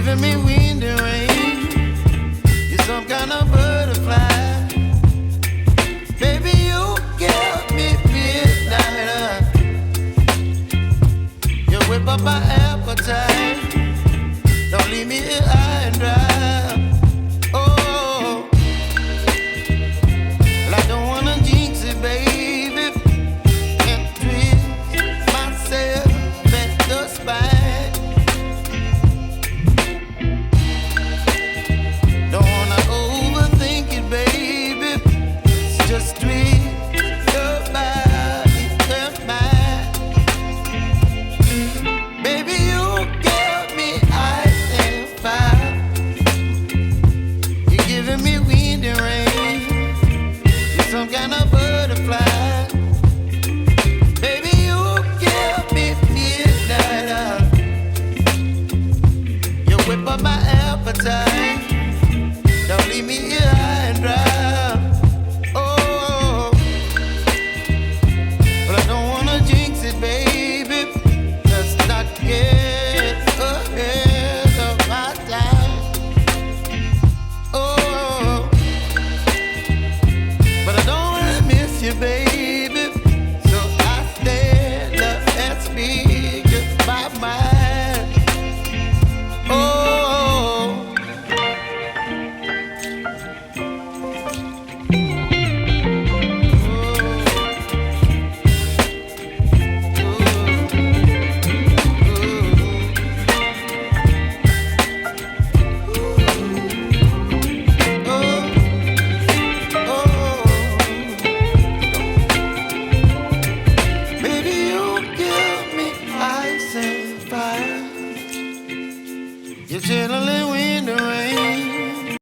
giving me wind and rain. You're some kind of butterfly. Baby, you give me midnight. You whip up my appetite. Don't leave me here high and dry. Oh, well, I don't wanna jinx it, baby, and twist myself at the spine. Don't wanna overthink it, baby. It's just twist your body and mine. Baby, you give me ice and fire. You're giving me wind and rain. You're some kind of butterfly. Baby, you give me midnight. You whip up my appetite. Don't leave me here